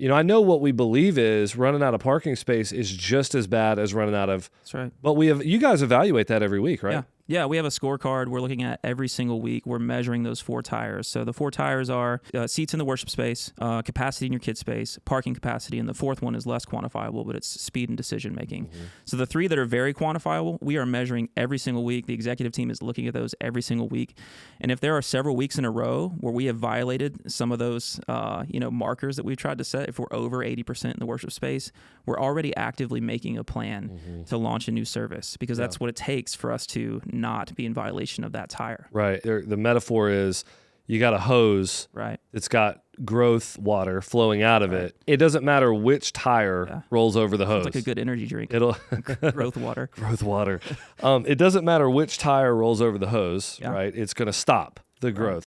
I know what we believe is running out of parking space is just as bad as running out of. That's right. But you guys evaluate that every week, right? Yeah, we have a scorecard we're looking at every single week. We're measuring those 4 tires. So the 4 tires are seats in the worship space, capacity in your kid space, parking capacity, and the 4th one is less quantifiable, but it's speed and decision making. Mm-hmm. So the 3 that are very quantifiable, we are measuring every single week. The executive team is looking at those every single week. And if there are several weeks in a row where we have violated some of those markers that we've tried to set, if we're over 80% in the worship space, we're already actively making a plan to launch a new service, because that's what it takes for us to not be in violation of that tire. Right. The metaphor is you got a hose. Right. It's got growth water flowing out of it. It doesn't matter which tire rolls over the hose. It's like a good energy drink. It'll growth water. Growth water. It doesn't matter which tire rolls over the hose, right? It's going to stop the growth.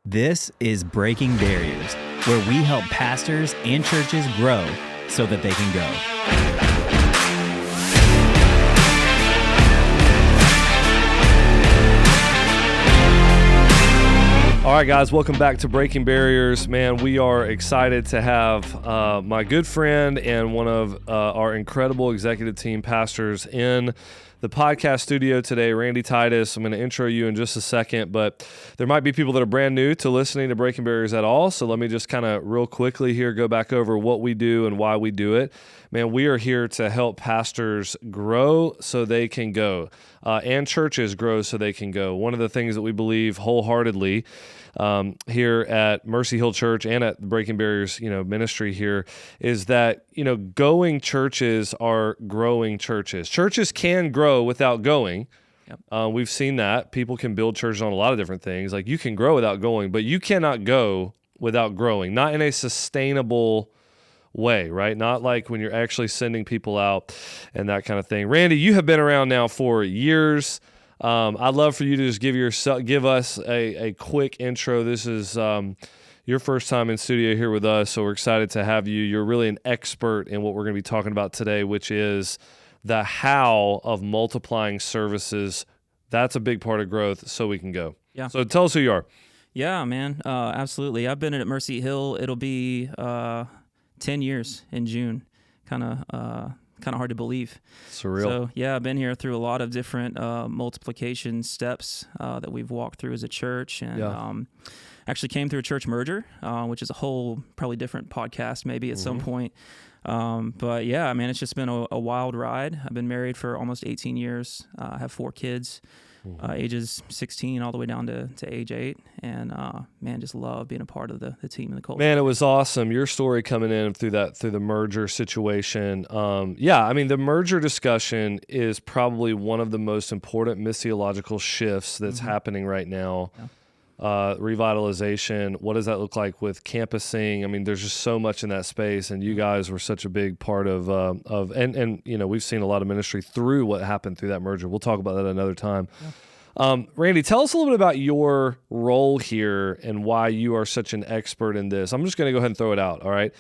This is Breaking Barriers, where we help pastors and churches grow so that they can go. All right, guys, welcome back to Breaking Barriers. Man, we are excited to have my good friend and one of our incredible executive team pastors in the podcast studio today, Randy Titus. I'm going to intro you in just a second, but there might be people that are brand new to listening to Breaking Barriers at all, so let me just kind of real quickly here go back over what we do and why we do it. Man, we are here to help pastors grow so they can go, and churches grow so they can go. One of the things that we believe wholeheartedly here at Mercy Hill Church and at Breaking Barriers, ministry here is that, going churches are growing churches. Churches can grow without going. Yep. We've seen that. People can build churches on a lot of different things. Like you can grow without going, but you cannot go without growing, not in a sustainable way, right? Not like when you're actually sending people out and that kind of thing. Randy, you have been around now for years. I'd love for you to just give us a quick intro. This is your first time in studio here with us, so we're excited to have you. You're really an expert in what we're going to be talking about today, which is the how of multiplying services. That's a big part of growth, so we can go. Yeah. So tell us who you are. Yeah, man. Absolutely. I've been at Mercy Hill. It'll be 10 years in June. Kind of hard to believe. Surreal. So yeah, I've been here through a lot of different multiplication steps that we've walked through as a church, and actually came through a church merger, which is a whole probably different podcast maybe at some point. But yeah, man, it's just been a wild ride. I've been married for almost 18 years. I have 4 kids, ages 16 all the way down to age 8. And man, just love being a part of the team and the culture. Man, it was awesome. Your story coming in through the merger situation. The merger discussion is probably one of the most important missiological shifts that's happening right now. Yeah. Revitalization. What does that look like with campusing? I mean, there's just so much in that space, and you guys were such a big part of we've seen a lot of ministry through what happened through that merger. We'll talk about that another time. Yeah. Randy, tell us a little bit about your role here and why you are such an expert in this. I'm just going to go ahead and throw it out. All right.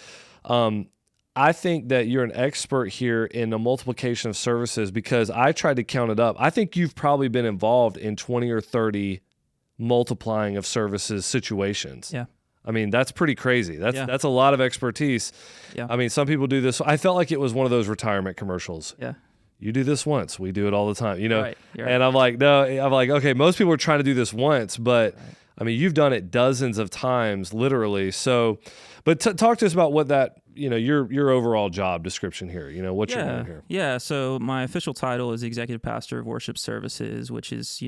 I think that you're an expert here in the multiplication of services because I tried to count it up. I think you've probably been involved in 20 or 30 multiplying of services situations. Yeah. I mean, that's pretty crazy. That's a lot of expertise. Yeah. I mean, some people do this. I felt like it was one of those retirement commercials. Yeah. You do this once, we do it all the time, Right. And I'm like, okay, most people are trying to do this once, but I mean, you've done it dozens of times, literally. So, but talk to us about what that, your overall job description here, what you're doing here. Yeah. So my official title is Executive Pastor of Worship Services, which is,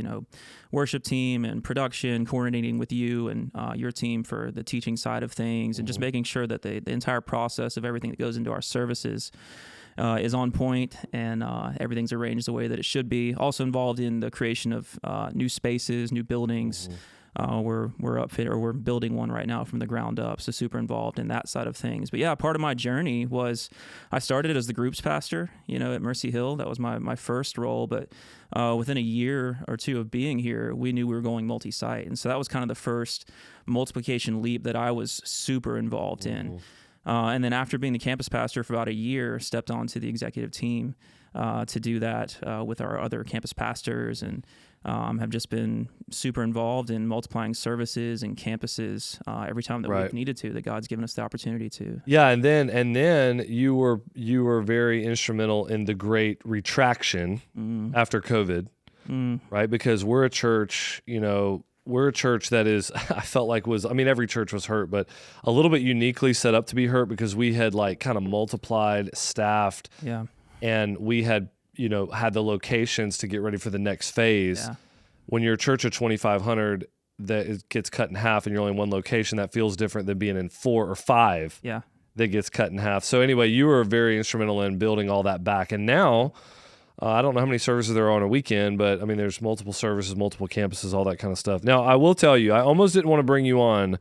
worship team and production, coordinating with you and your team for the teaching side of things, and just making sure that the entire process of everything that goes into our services is on point and everything's arranged the way that it should be. Also involved in the creation of new spaces, new buildings. We're building one right now from the ground up, so super involved in that side of things. But yeah, part of my journey was I started as the groups pastor, at Mercy Hill. That was my first role, but within a year or two of being here, we knew we were going multi-site, and so that was kind of the first multiplication leap that I was super involved in. And then after being the campus pastor for about a year, stepped onto the executive team. to do that with our other campus pastors, and have just been super involved in multiplying services and campuses every time that we've needed to, that God's given us the opportunity to. Yeah, and then you were very instrumental in the great retraction after COVID, right? Because we're a church, that is, I felt like every church was hurt, but a little bit uniquely set up to be hurt because we had like kind of multiplied, staffed, and we had had the locations to get ready for the next phase. Yeah. When you're a church of 2,500 that it gets cut in half and you're only in one location, that feels different than being in 4 or 5 that gets cut in half. So anyway, you were very instrumental in building all that back. And now, I don't know how many services there are on a weekend, but there's multiple services, multiple campuses, all that kind of stuff. Now, I will tell you, I almost didn't want to bring you on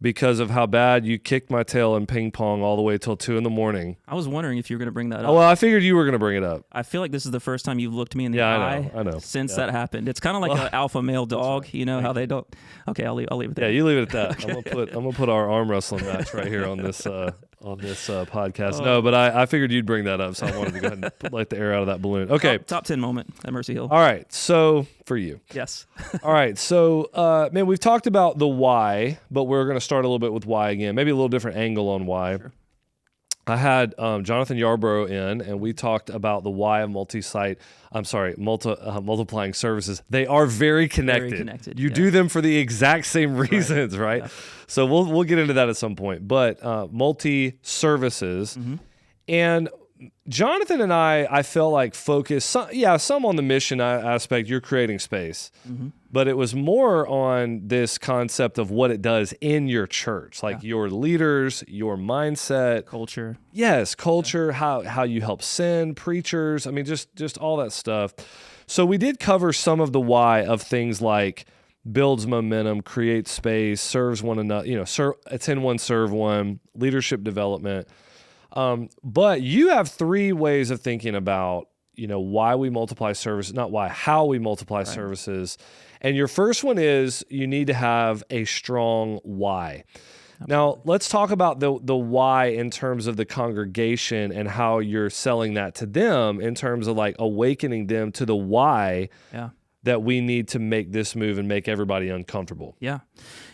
because of how bad you kicked my tail in ping pong all the way till 2 a.m. I was wondering if you were going to bring that up. Oh, well, I figured you were going to bring it up. I feel like this is the first time you've looked me in the eye I know. Since that happened. It's kind of like an alpha male dog, how they don't. Okay, I'll leave it there. Yeah, you leave it at that. Okay. I'm gonna put our arm wrestling match right here on this podcast. No, but I figured you'd bring that up, so I wanted to go ahead and let the air out of that balloon. Okay. Top 10 moment at Mercy Hill. All right, so for you. Yes. All right, so man, we've talked about the why, but we're going to start a little bit with why again, maybe a little different angle on why. Sure. I had Jonathan Yarboro in, and we talked about the why of multiplying services. They are very connected. Very connected. You do them for the exact same reasons, right? Yeah. So we'll get into that at some point. But multi-services, and Jonathan and I felt like focused some on the mission aspect. You're creating space, but it was more on this concept of what it does in your church, like your leaders, your mindset, culture. Yes, culture. How you help send preachers. Just all that stuff. So we did cover some of the why of things like builds momentum, creates space, serves one another. Attend one, serve one, leadership development. But you have 3 ways of thinking about, why we multiply services, not why, how we multiply services. And your first one is you need to have a strong why. Absolutely. Now, let's talk about the why in terms of the congregation and how you're selling that to them in terms of like awakening them to the why that we need to make this move and make everybody uncomfortable. Yeah.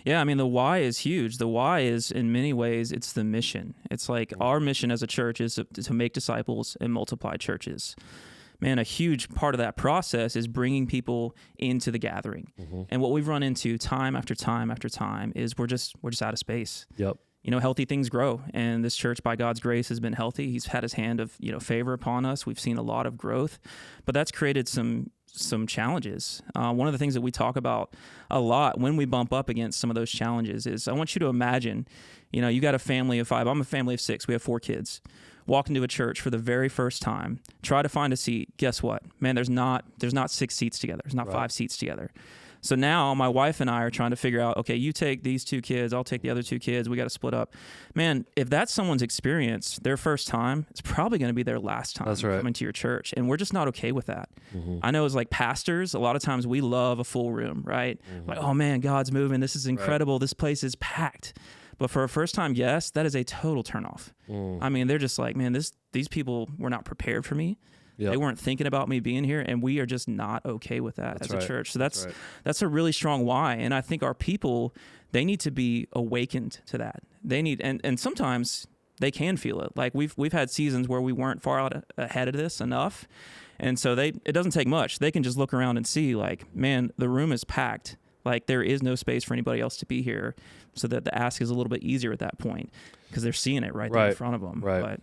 The why is huge. The why is, in many ways, it's the mission. It's like our mission as a church is to make disciples and multiply churches. Man, a huge part of that process is bringing people into the gathering. And what we've run into time after time after time is we're just out of space. Yep. Healthy things grow, and this church, by God's grace, has been healthy. He's had his hand of, favor upon us. We've seen a lot of growth, but that's created some challenges. One of the things that we talk about a lot when we bump up against some of those challenges is I want you to imagine, you got a family of 5. I'm a family of 6. We have 4 kids. Walk into a church for the very first time, try to find a seat. Guess what? Man, there's not 6 seats together. There's not 5 seats together. So now my wife and I are trying to figure out, okay, you take these 2 kids, I'll take the other 2 kids. We got to split up. Man, if that's someone's experience, their first time, it's probably going to be their last time coming to your church. And we're just not okay with that. I know as like pastors, a lot of times we love a full room, right? Like, oh man, God's moving. This is incredible. Right. This place is packed. But for a first-time guest, that is a total turnoff. They're just like, man, these people were not prepared for me. Yep. They weren't thinking about me being here, and we are just not okay with that as a church. So that's a really strong why. And I think our people, they need to be awakened to that. They need, and sometimes they can feel it. Like we've had seasons where we weren't far out ahead of this enough, and so it doesn't take much. They can just look around and see, like, man, the room is packed. Like there is no space for anybody else to be here, so that the ask is a little bit easier at that point because they're seeing it right there in front of them. Right.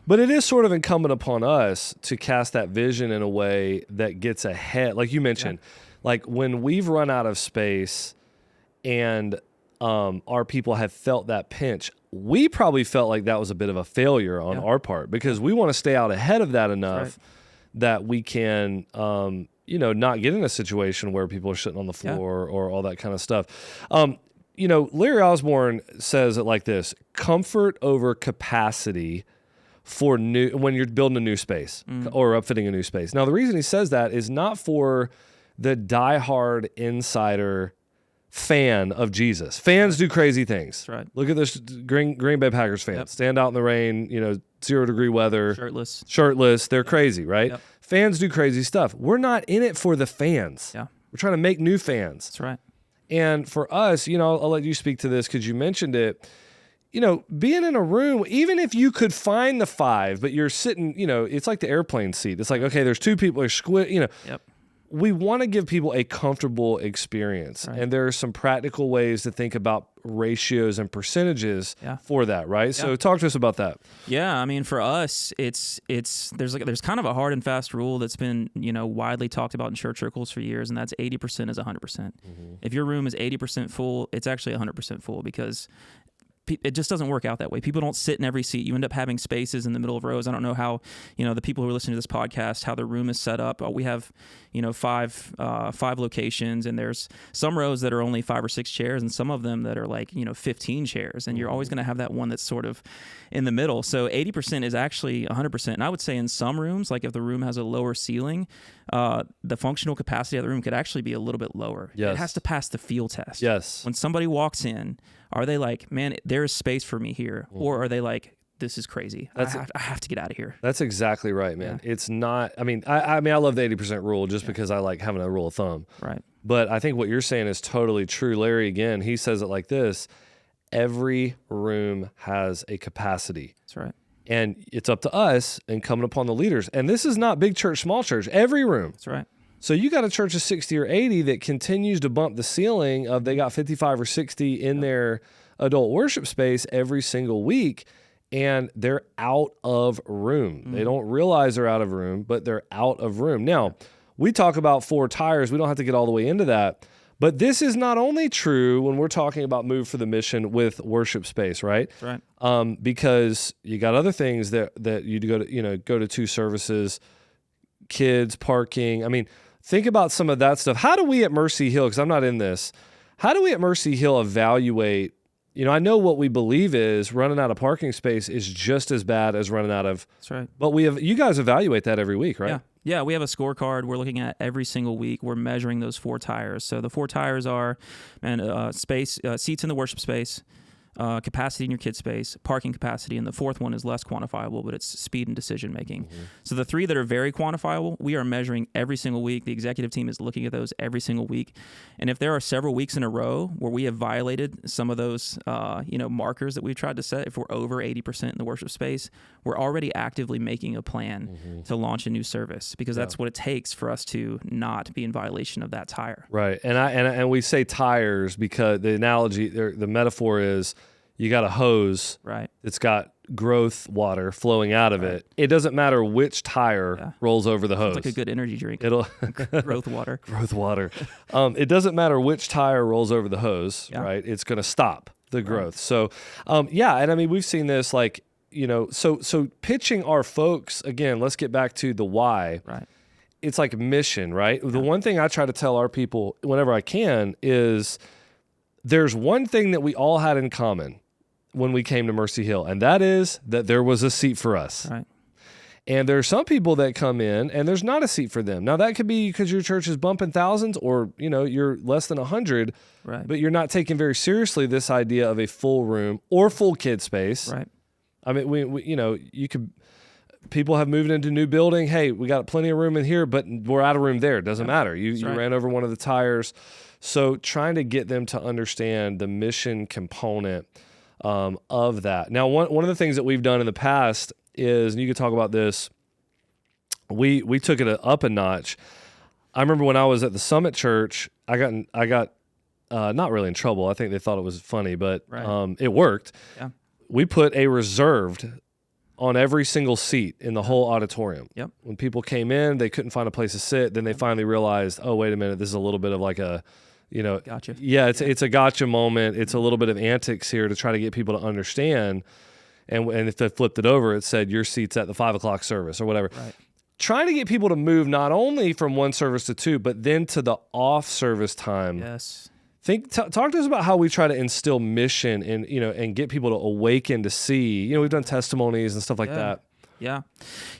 But it is sort of incumbent upon us to cast that vision in a way that gets ahead. Like you mentioned, like when we've run out of space and our people have felt that pinch, we probably felt like that was a bit of a failure on our part because we want to stay out ahead of that enough that we can not get in a situation where people are sitting on the floor or all that kind of stuff. Larry Osborne says it like this: comfort over capacity for when you're building a new space or upfitting a new space. Now, the reason he says that is not for the diehard insider fan of Jesus. Fans do crazy things. That's right. Look at this Green Bay Packers fans. Yep. Stand out in the rain, 0-degree weather. Shirtless. They're crazy, right? Yep. Fans do crazy stuff. We're not in it for the fans. Yeah. We're trying to make new fans. That's right. And for us, I'll let you speak to this because you mentioned it. Being in a room, even if you could find the 5, but you're sitting, it's like the airplane seat. It's like, okay, there's 2 people, there's Yep. We want to give people a comfortable experience. Right. And there are some practical ways to think about ratios and percentages for that, right? Yeah. So talk to us about that. Yeah, I mean, for us, there's kind of a hard and fast rule that's been, widely talked about in church circles for years, and that's 80% is 100%. Mm-hmm. If your room is 80% full, it's actually 100% full because it just doesn't work out that way. People don't sit in every seat. You end up having spaces in the middle of rows. I don't know how, the people who are listening to this podcast, how the room is set up. We have, 5 locations, and there's some rows that are only 5 or 6 chairs, and some of them that are like, 15 chairs. And you're always going to have that one that's sort of in the middle. So 80% is actually 100%. And I would say in some rooms, like if the room has a lower ceiling, the functional capacity of the room could actually be a little bit lower. Yes. It has to pass the feel test. Yes. When somebody walks in, are they like, man, there is space for me here? Or are they like, this is crazy. I have to get out of here. That's exactly right, man. Yeah. It's not, I love the 80% rule just because I like having a rule of thumb. Right. But I think what you're saying is totally true. Larry, again, he says it like this: every room has a capacity. That's right. And it's up to us and coming upon the leaders. And this is not big church, small church, every room. That's right. So you got a church of 60 or 80 that continues to bump the ceiling of they got 55 or 60 in their adult worship space every single week, and they're out of room. Mm-hmm. They don't realize they're out of room, but they're out of room. Now, we talk about 4 tires. We don't have to get all the way into that. But this is not only true when we're talking about move for the mission with worship space, right? That's right. Because you got other things that you go to 2 services, kids, parking. I mean, think about some of that stuff. How do we at Mercy Hill, because I'm not in this, how do we at Mercy Hill evaluate? I know what we believe is running out of parking space is just as bad as running out of. That's right. But you guys evaluate that every week, right? Yeah, we have a scorecard we're looking at every single week. We're measuring those 4 tires. So the 4 tires are space, seats in the worship space, capacity in your kid space, parking capacity, and the 4th one is less quantifiable, but it's speed and decision making. Mm-hmm. So the 3 that are very quantifiable, we are measuring every single week. The executive team is looking at those every single week. And if there are several weeks in a row where we have violated some of those markers that we've tried to set, if we're over 80% in the worship space, we're already actively making a plan to launch a new service, because that's what it takes for us to not be in violation of that tire. Right. And we say tires because the analogy, the metaphor is you got a hose. Right. It's got growth water flowing out of it. It doesn't matter which tire rolls over the hose. It's like a good energy drink. It'll growth water. Growth water. It doesn't matter which tire rolls over the hose, right? It's going to stop the growth. So, and we've seen this so pitching our folks, again, let's get back to the why. Right. It's like mission, right? Yeah. The one thing I try to tell our people whenever I can is there's one thing that we all had in common when we came to Mercy Hill, and that is that there was a seat for us. Right. And there are some people that come in and there's not a seat for them. Now that could be because your church is bumping thousands, or you're less than 100, right, but you're not taking very seriously this idea of a full room or full kid space. Right. I mean, we people have moved into a new building. Hey, we got plenty of room in here, but we're out of room there. It doesn't matter. You ran over one of the tires. So trying to get them to understand the mission component of that. Now, one of the things that we've done in the past is, and you could talk about this, we took it up a notch. I remember when I was at the Summit Church, I got not really in trouble. I think they thought it was funny, but it worked. Yeah. We put a reserved on every single seat in the whole auditorium. Yep. When people came in, they couldn't find a place to sit. Then they finally realized, oh, wait a minute, this is a little bit of like a, gotcha. Yeah, it's a gotcha moment. It's a little bit of antics here to try to get people to understand. And if they flipped it over, it said your seat's at the 5 o'clock service or whatever. Right. Trying to get people to move not only from one service to 2, but then to the off service time. Yes. Talk to us about how we try to instill mission and get people to awaken to see. We've done testimonies and stuff like that. Yeah.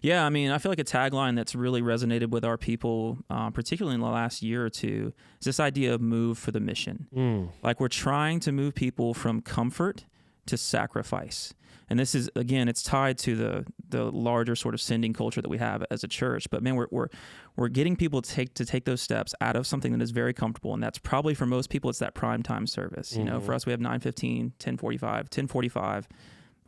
Yeah. I mean, I feel like a tagline that's really resonated with our people, particularly in the last year or two, is this idea of move for the mission. Like we're trying to move people from comfort to sacrifice. And this is, again, it's tied to the larger sort of sending culture that we have as a church. But man, we're getting people to take those steps out of something that is very comfortable. And that's probably for most people, it's that prime time service. You know, for us, we have 9:15, 10:45, 10:45,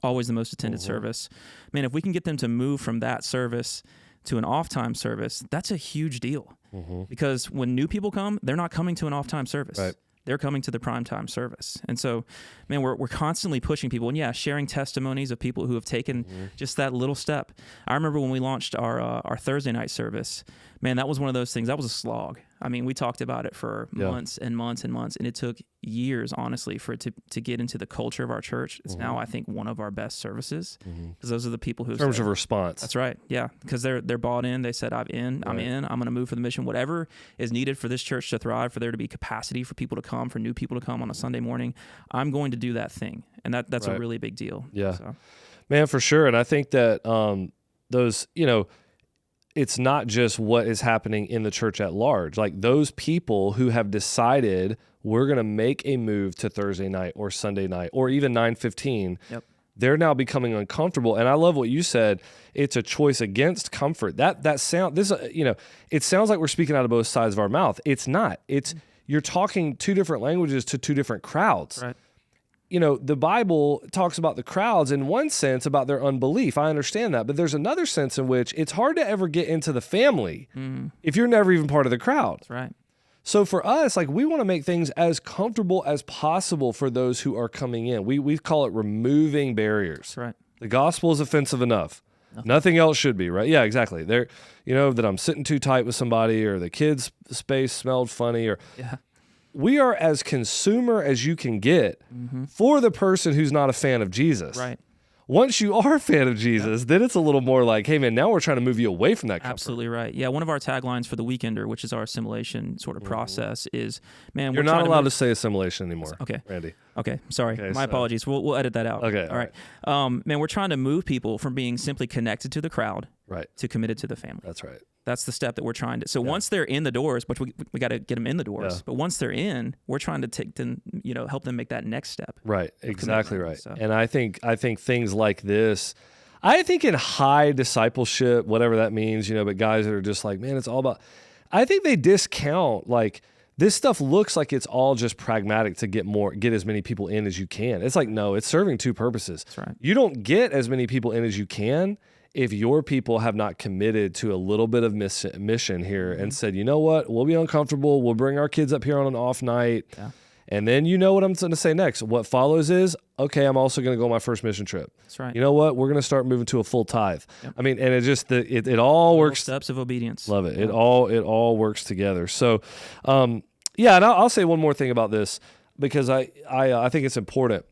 always the most attended service. Man, if we can get them to move from that service to an off-time service, that's a huge deal. Because when new people come, they're not coming to an off-time service. Right. They're coming to the primetime service. And so, man, we're constantly pushing people. And yeah, sharing testimonies of people who have taken just that little step. I remember when we launched our Thursday night service, man, that was one of those things. That was a slog. I mean, we talked about it for months and months and months, and it took years, honestly, for it to get into the culture of our church. It's now, I think, one of our best services, because those are the people who in terms of response. That's right, yeah, because they're bought in. They said, I'm in, I'm going to move for the mission. Whatever is needed for this church to thrive, for there to be capacity for people to come, for new people to come on a Sunday morning, I'm going to do that thing, and that's a really big deal. Yeah, so. Man, for sure. And I think that those, it's not just what is happening in the church at large. Like those people who have decided we're going to make a move to Thursday night or Sunday night or even 9:15, they're now becoming uncomfortable. And I love what you said. It's a choice against comfort. It sounds like we're speaking out of both sides of our mouth. It's not. It's you're talking two different languages to two different crowds. Right. The Bible talks about the crowds in one sense about their unbelief. I understand that. But there's another sense in which it's hard to ever get into the family if you're never even part of the crowd. That's right. So for us, like we want to make things as comfortable as possible for those who are coming in. We call it removing barriers. That's right. The gospel is offensive enough. Nothing else should be, right? Yeah, exactly. That I'm sitting too tight with somebody, or the kids' space smelled funny, or we are as consumer as you can get for the person who's not a fan of Jesus. Right. Once you are a fan of Jesus, then it's a little more like, hey man, now we're trying to move you away from that comfort. Absolutely right. Yeah, one of our taglines for the Weekender, which is our assimilation sort of process, is, man, you're not allowed to say assimilation anymore. Okay, Randy. Okay, sorry. My apologies. We'll edit that out. Okay. All right. Man, we're trying to move people from being simply connected to the crowd to committed to the family. That's right. That's the step that we're trying to. So once they're in the doors, but we got to get them in the doors. Yeah. But once they're in, we're trying to take them, help them make that next step. Right. Exactly right. So. And I think things like this, I think in high discipleship, whatever that means, but guys that are just like, man, it's all about, I think they discount like this stuff looks like it's all just pragmatic to get as many people in as you can. It's like, no, it's serving two purposes. That's right. You don't get as many people in as you can if your people have not committed to a little bit of mission here and said, you know what, we'll be uncomfortable. We'll bring our kids up here on an off night. Yeah. And then what I'm going to say next. What follows is, okay, I'm also going to go on my first mission trip. That's right. You know what? We're going to start moving to a full tithe. Yep. I mean, and it just, it all works. Steps of obedience. Love it. Yeah. It all works together. So, and I'll say one more thing about this because I think it's important.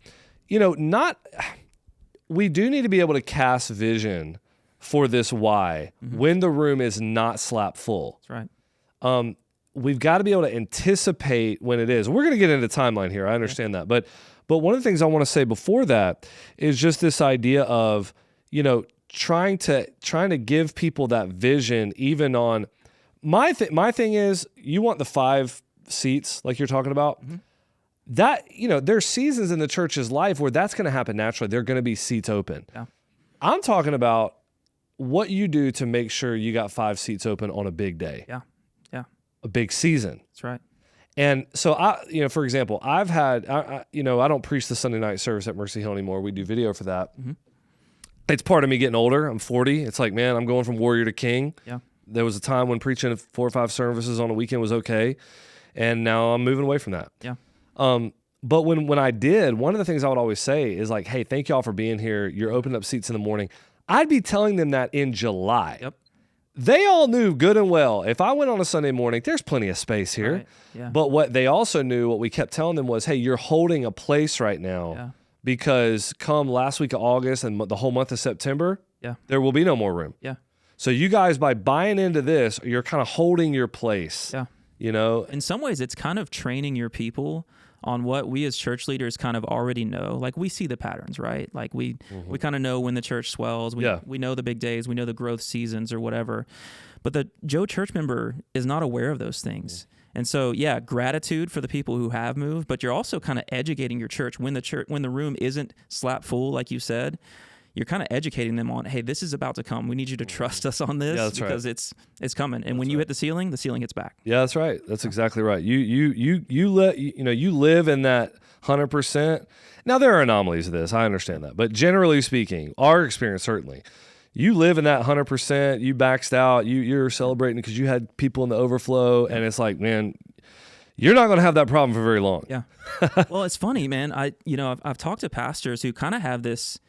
We do need to be able to cast vision for this why when the room is not slap full. That's right. We've got to be able to anticipate when it is. We're going to get into timeline here. I understand that. But one of the things I want to say before that is just this idea of, trying to give people that vision even on my thing is you want the 5 seats like you're talking about. That, there's seasons in the church's life where that's going to happen naturally. There are going to be seats open. Yeah. I'm talking about what you do to make sure you got 5 seats open on a big day. Yeah. A big season. That's right. And so for example, I've had, I don't preach the Sunday night service at Mercy Hill anymore. We do video for that. It's part of me getting older. I'm 40. It's like, man, I'm going from warrior to king. Yeah. There was a time when preaching 4 or 5 services on a weekend was okay. And now I'm moving away from that. Yeah. But when I did, one of the things I would always say is like, hey, thank y'all for being here. You're opening up seats in the morning. I'd be telling them that in July. Yep. They all knew good and well, if I went on a Sunday morning, there's plenty of space here. Right. Yeah. But what they also knew, what we kept telling them was, hey, you're holding a place right now because come last week of August and the whole month of September, there will be no more room. Yeah. So you guys, by buying into this, you're kind of holding your place. Yeah. In some ways, it's kind of training your people on what we as church leaders kind of already know. Like we see the patterns, right? Like we kind of know when the church swells. We know the big days. We know the growth seasons or whatever. But the Joe church member is not aware of those things. And so, yeah, gratitude for the people who have moved, but you're also kind of educating your church when the room isn't slap full, like you said. You're kind of educating them on, hey, this is about to come. We need you to trust us on this because it's coming. And when you hit the ceiling hits back. Yeah, that's right. That's exactly right. You live in that 100%. Now there are anomalies to this. I understand that, but generally speaking, our experience certainly. You live in that 100%. You baxed out. You're celebrating because you had people in the overflow, and it's like, man, you're not going to have that problem for very long. Yeah. Well, it's funny, man. I've talked to pastors who kind of have this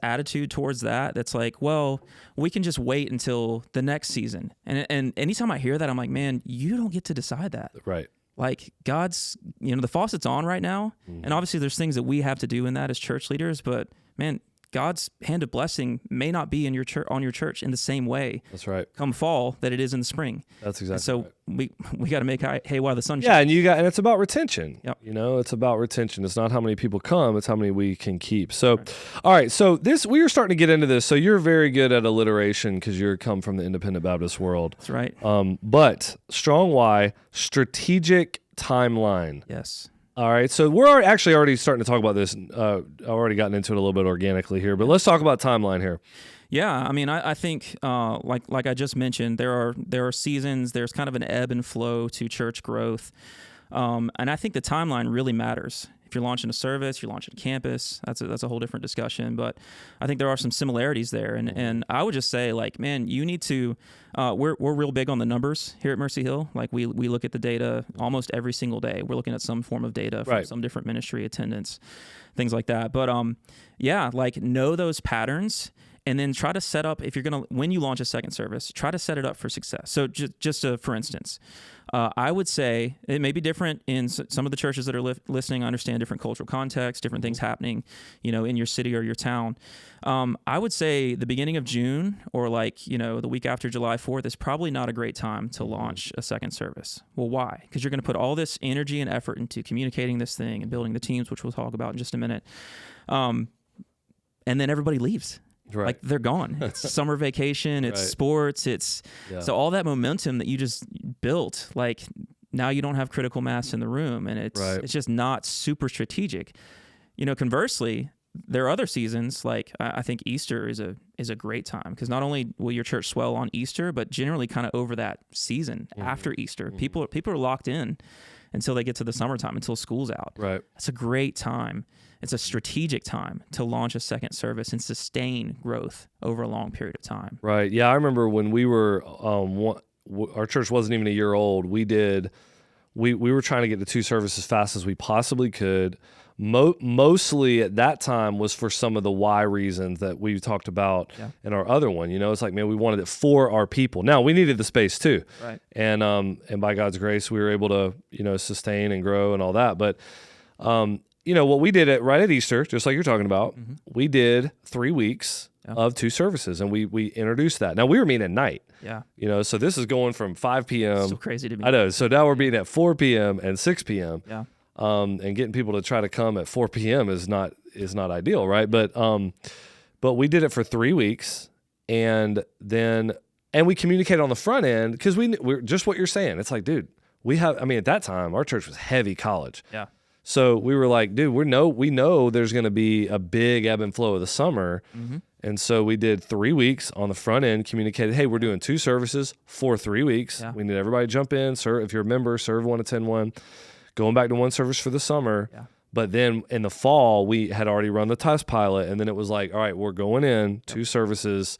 attitude towards that. That's like, well, we can just wait until the next season. And anytime I hear that, I'm like, man, you don't get to decide that. Right. Like God's, the faucet's on right now, and obviously there's things that we have to do in that as church leaders. But man, God's hand of blessing may not be in your church on your church in the same way. That's right. Come fall that it is in the spring. That's exactly. And so right. we got to make hay while the sun shines. Yeah, and it's about retention. Yep. It's about retention. It's not how many people come; it's how many we can keep. So, all right. So we are starting to get into this. So you're very good at alliteration because you come from the Independent Baptist world. That's right. But strong Y, strategic timeline. Yes. All right, so we're actually already starting to talk about this. I've already gotten into it a little bit organically here, but let's talk about timeline here. Yeah, I mean, I think like I just mentioned, there are seasons. There's kind of an ebb and flow to church growth, and I think the timeline really matters. If you're launching a service, you're launching a campus, that's a whole different discussion. But I think there are some similarities there, and I would just say, like, man, you need to. We're real big on the numbers here at Mercy Hill. Like we look at the data almost every single day. We're looking at some form of data from some different ministry, attendance, things like that. But like know those patterns. And then try to set up, when you launch a second service, try to set it up for success. So just for instance, I would say it may be different in some of the churches that are listening. I understand different cultural context, different things happening, in your city or your town. I would say the beginning of June or the week after July 4th is probably not a great time to launch a second service. Well, why? Because you're going to put all this energy and effort into communicating this thing and building the teams, which we'll talk about in just a minute. And then everybody leaves. Right. Like they're gone. It's summer vacation. It's sports. So all that momentum that you just built, like now you don't have critical mass in the room, and it's just not super strategic. Conversely, there are other seasons like I think Easter is a great time because not only will your church swell on Easter, but generally kind of over that season after Easter, people are locked in until they get to the summertime, until school's out. Right. It's a great time. It's a strategic time to launch a second service and sustain growth over a long period of time. Right. Yeah, I remember when we were our church wasn't even a year old. We were trying to get to 2 services as fast as we possibly could. Mostly at that time was for some of the why reasons that we talked about in our other one. It's like, man, we wanted it for our people. Now we needed the space too, right? And by God's grace, we were able to sustain and grow and all that. But what we did right at Easter, just like you're talking about, we did 3 weeks of 2 services, and we introduced that. Now we were meeting at night. Yeah. So this is going from 5 p.m. So crazy to me. I know. So now we're meeting at 4 p.m. and 6 p.m. Yeah. And getting people to try to come at 4 p.m. is not ideal, right? But we did it for 3 weeks, and we communicated on the front end because we're just what you're saying. It's like, dude, at that time our church was heavy college. Yeah. So we were like, dude, we know there's going to be a big ebb and flow of the summer. And so we did 3 weeks on the front end, communicated, hey, we're doing 2 services for 3 weeks. Yeah. We need everybody to jump in, serve. If you're a member, serve 1 attend 1. Going back to 1 service for the summer. Yeah. But then in the fall, we had already run the test pilot. And then it was like, all right, we're going in, 2 services,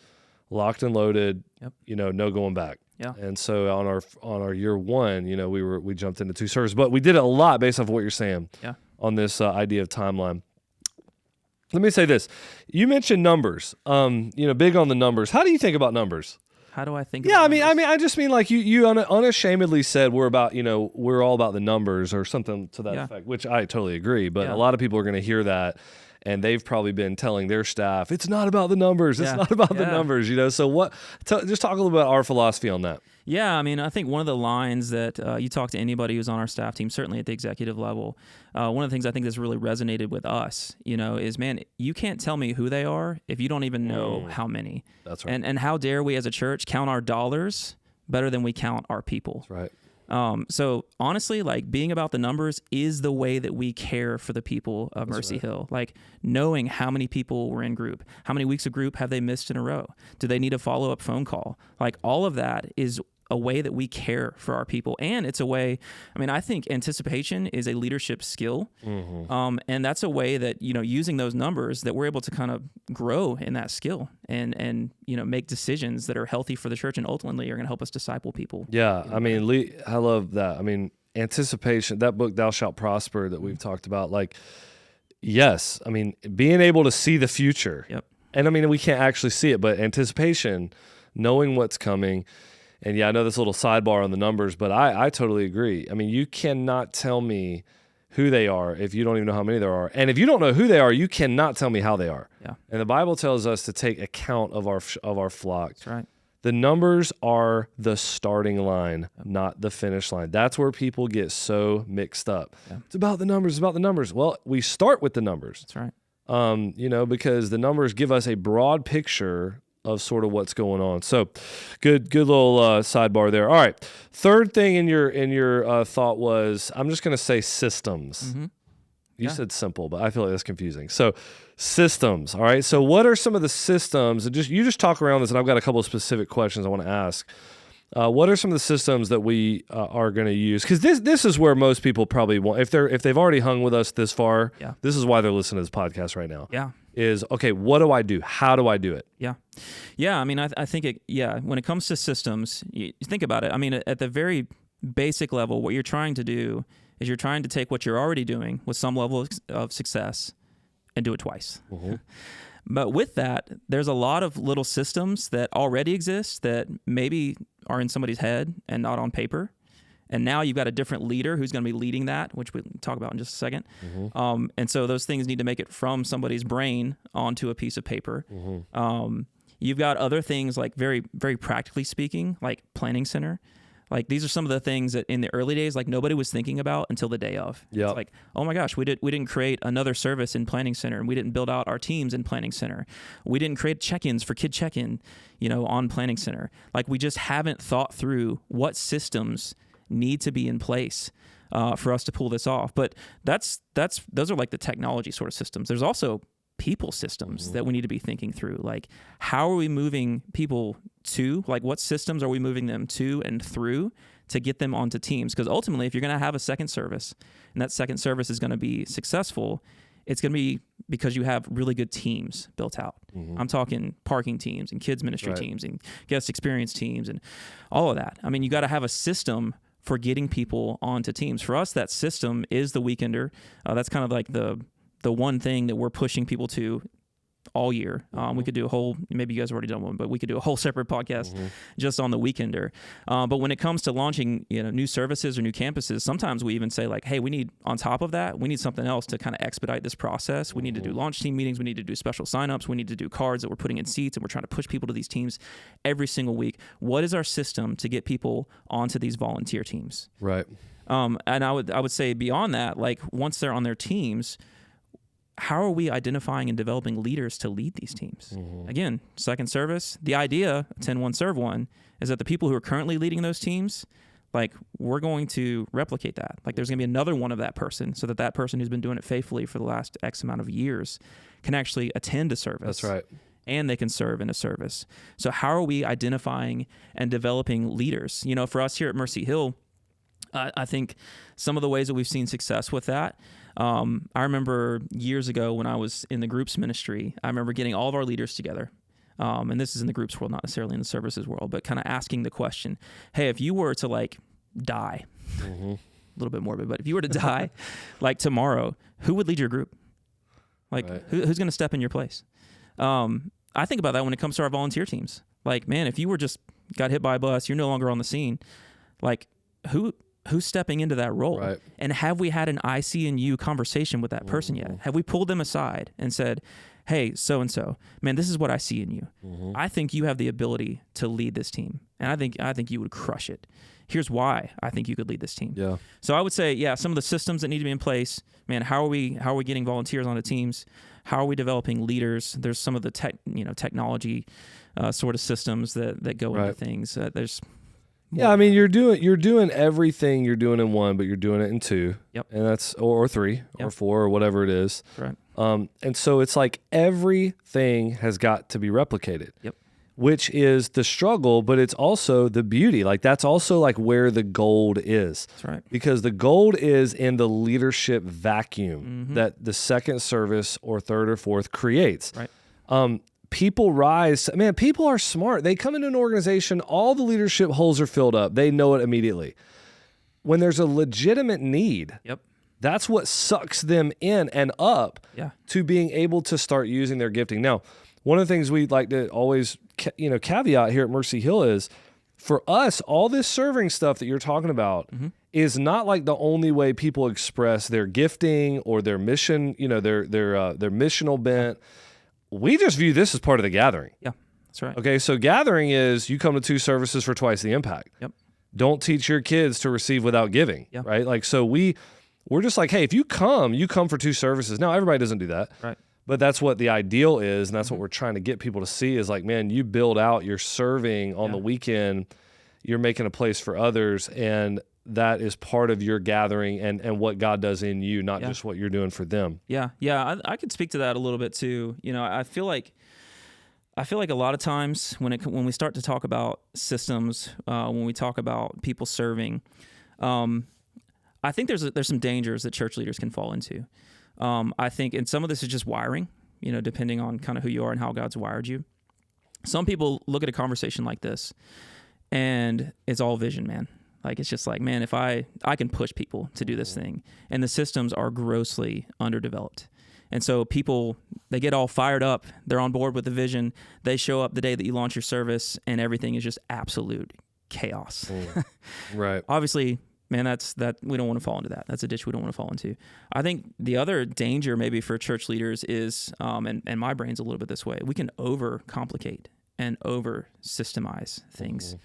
locked and loaded, no going back. Yeah. And so on our year 1, we jumped into 2 services, but we did it a lot based off of what you're saying on this idea of timeline. Let me say this. You mentioned numbers, big on the numbers. How do you think about numbers? How do I think? Yeah, I just mean like you unashamedly said we're all about the numbers or something to that effect, which I totally agree. But a lot of people are going to hear that and they've probably been telling their staff, it's not about the numbers. It's not about the numbers, So just talk a little bit about our philosophy on that. Yeah, I mean, I think one of the lines that you talk to anybody who's on our staff team, certainly at the executive level, one of the things I think that's really resonated with us, is, man, you can't tell me who they are if you don't even know how many. That's right. And how dare we as a church count our dollars better than we count our people. That's right. So honestly, like, being about the numbers is the way that we care for the people of Mercy Hill. Like, knowing how many people were in group, how many weeks of group have they missed in a row? Do they need a follow-up phone call? Like, all of that is a way that we care for our people. And it's a way, I mean, I think anticipation is a leadership skill. And that's a way that, using those numbers, that we're able to kind of grow in that skill and make decisions that are healthy for the church and ultimately are going to help us disciple people. Yeah. I mean, I love that. I mean, anticipation, that book, Thou Shalt Prosper, that we've talked about, like, yes, I mean, being able to see the future. Yep. And I mean, we can't actually see it, but anticipation, knowing what's coming. And yeah, I know this little sidebar on the numbers, but I totally agree. I mean, you cannot tell me who they are if you don't even know how many there are. And if you don't know who they are, you cannot tell me how they are. Yeah. And the Bible tells us to take account of our flock. That's right. The numbers are the starting line, not the finish line. That's where people get so mixed up. Yeah. It's about the numbers, it's about the numbers. Well, we start with the numbers. That's right. Because the numbers give us a broad picture of sort of what's going on. So good little sidebar there. All right. Third thing in your thought was, I'm just going to say systems. Mm-hmm. You said simple, but I feel like that's confusing. So systems. All right. So what are some of the systems? And you just talk around this, and I've got a couple of specific questions I want to ask. What are some of the systems that we are going to use? Because this is where most people probably want, if they've already hung with us this far, this is why they're listening to this podcast right now. Yeah. Is, okay, what do I do? How do I do it? Yeah. Yeah, I mean, I think, when it comes to systems, you think about it. I mean, at the very basic level, what you're trying to do is you're trying to take what you're already doing with some level of success and do it twice. Mm-hmm. But with that, there's a lot of little systems that already exist that maybe are in somebody's head and not on paper. And now you've got a different leader who's going to be leading that, which we'll talk about in just a second. Mm-hmm. And so those things need to make it from somebody's brain onto a piece of paper. Mm-hmm. You've got other things, like very, very practically speaking, like Planning Center. Like, these are some of the things that in the early days, like, nobody was thinking about until the day of. It's like, oh my gosh, we didn't create another service in Planning Center, and we didn't build out our teams in Planning Center. We didn't create check-ins for Kid Check-In, on Planning Center. Like, we just haven't thought through what systems need to be in place for us to pull this off. But those are like the technology sort of systems. There's also people systems that we need to be thinking through. Like, how are we moving people to? Like, what systems are we moving them to and through to get them onto teams? Because ultimately, if you're going to have a second service, and that second service is going to be successful, it's going to be because you have really good teams built out. Mm-hmm. I'm talking parking teams and kids ministry teams and guest experience teams and all of that. I mean, you got to have a system for getting people onto teams. For us, that system is the weekender. That's kind of like the one thing that we're pushing people to all year. We could do a whole, maybe you guys have already done one, but we could do a whole separate podcast just on the weekender. But when it comes to launching, new services or new campuses, sometimes we even say, like, hey, we need, on top of that, we need something else to kind of expedite this process. We need to do launch team meetings. We need to do special signups. We need to do cards that we're putting in seats, and we're trying to push people to these teams every single week. What is our system to get people onto these volunteer teams? Right. And I would say beyond that, like, once they're on their teams, how are we identifying and developing leaders to lead these teams? Mm-hmm. Again, second service, the idea, 10-1 serve 1, is that the people who are currently leading those teams, like, we're going to replicate that. Like, there's going to be another one of that person, so that person who's been doing it faithfully for the last X amount of years can actually attend a service. That's right. And they can serve in a service. So how are we identifying and developing leaders? For us here at Mercy Hill, I think some of the ways that we've seen success with that, I remember years ago when I was in the groups ministry, I remember getting all of our leaders together. And this is in the groups world, not necessarily in the services world, but kind of asking the question, hey, if you were to, like, die, a little bit morbid, but if you were to die, like, tomorrow, who would lead your group? Like, who's going to step in your place? I think about that when it comes to our volunteer teams. Like, man, if you got hit by a bus, you're no longer on the scene, like, who who's stepping into that role? Right. And have we had an I see in you conversation with that person yet? Have we pulled them aside and said, hey, so-and-so, man, this is what I see in you. I think you have the ability to lead this team. And I think you would crush it. Here's why I think you could lead this team. Yeah. So I would say, yeah, some of the systems that need to be in place, man, how are we getting volunteers onto teams? How are we developing leaders? There's some of the technology sort of systems that go into things. There's more. Yeah, I mean, you're doing everything you're doing in one, but you're doing it in two. Yep. And that's or three or four or whatever it is. Right. And so it's like everything has got to be replicated. Yep. Which is the struggle, but it's also the beauty. Like that's also like where the gold is. That's right. Because the gold is in the leadership vacuum that the second service or third or fourth creates. Right. People rise. Man, people are smart. They come into an organization, all the leadership holes are filled up. They know it immediately. When there's a legitimate need, Yep. that's what sucks them in and up to being able to start using their gifting. Now, one of the things we like to always caveat here at Mercy Hill is, for us, all this serving stuff that you're talking about is not like the only way people express their gifting or their mission, their missional bent. We just view this as part of the gathering. Yeah, that's right. Okay, so gathering is you come to 2 services for twice the impact. Yep. Don't teach your kids to receive without giving, right? Like, so we're just like, hey, if you come for 2 services. Now, everybody doesn't do that. Right. But that's what the ideal is, and that's what we're trying to get people to see is like, man, you build out your serving on the weekend, you're making a place for others, and that is part of your gathering and what God does in you, not just what you're doing for them. Yeah, I could speak to that a little bit too. I feel like a lot of times when we start to talk about systems, when we talk about people serving, I think there's some dangers that church leaders can fall into. I think, and some of this is just wiring, depending on kind of who you are and how God's wired you. Some people look at a conversation like this and it's all vision, man. Like, it's just like, man, if I can push people to do this thing, and the systems are grossly underdeveloped. And so people, they get all fired up. They're on board with the vision. They show up the day that you launch your service and everything is just absolute chaos. Right. Obviously, man, that we don't want to fall into that. That's a ditch we don't want to fall into. I think the other danger maybe for church leaders is, and my brain's a little bit this way, we can overcomplicate and over-systemize things.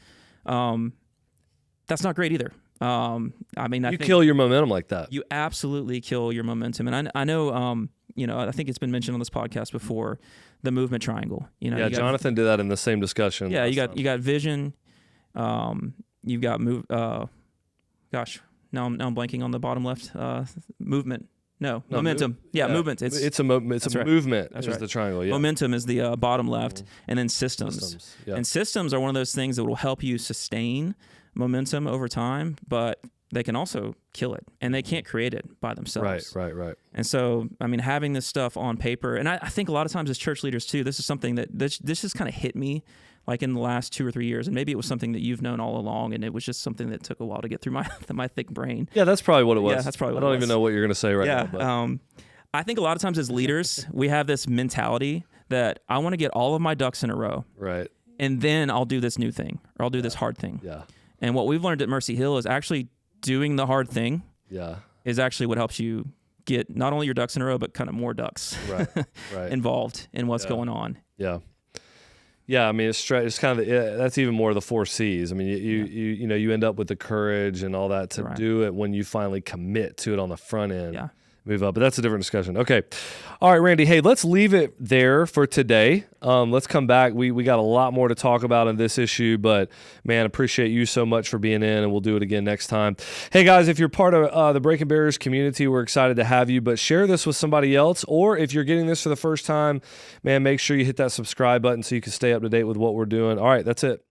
That's not great either. I think kill your momentum like that. You absolutely kill your momentum. And I know, I think it's been mentioned on this podcast before, the movement triangle. Jonathan did that in the same discussion. Yeah, you got vision. You've got gosh, now I'm blanking on the bottom left. Movement. No, momentum. Movement. It's a movement. That's right. The triangle. Yeah. Momentum is the bottom left, and then systems. Yeah. And systems are one of those things that will help you sustain momentum over time, but they can also kill it, and they can't create it by themselves. Right. And so, having this stuff on paper, and I think a lot of times as church leaders too, this is something that this just kind of hit me like in the last 2 or 3 years, and maybe it was something that you've known all along, and it was just something that took a while to get through my thick brain. Yeah, that's probably what it was. Yeah, that's probably what I don't even know what you're going to say right now. But. I think a lot of times as leaders, we have this mentality that I want to get all of my ducks in a row. Right. And then I'll do this new thing, or I'll do this hard thing. Yeah. And what we've learned at Mercy Hill is actually doing the hard thing is actually what helps you get not only your ducks in a row, but kind of more ducks involved in what's going on. Yeah. Yeah, I mean, it's kind of that's even more of the 4 C's. I mean, you end up with the courage and all that to do it when you finally commit to it on the front end. Yeah. Move up, but that's a different discussion. Okay. All right, Randy. Hey, let's leave it there for today. Let's come back. We got a lot more to talk about in this issue, but man, appreciate you so much for being in, and we'll do it again next time. Hey guys, if you're part of the Breaking Barriers community, we're excited to have you, but share this with somebody else, or if you're getting this for the first time, man, make sure you hit that subscribe button so you can stay up to date with what we're doing. All right, that's it.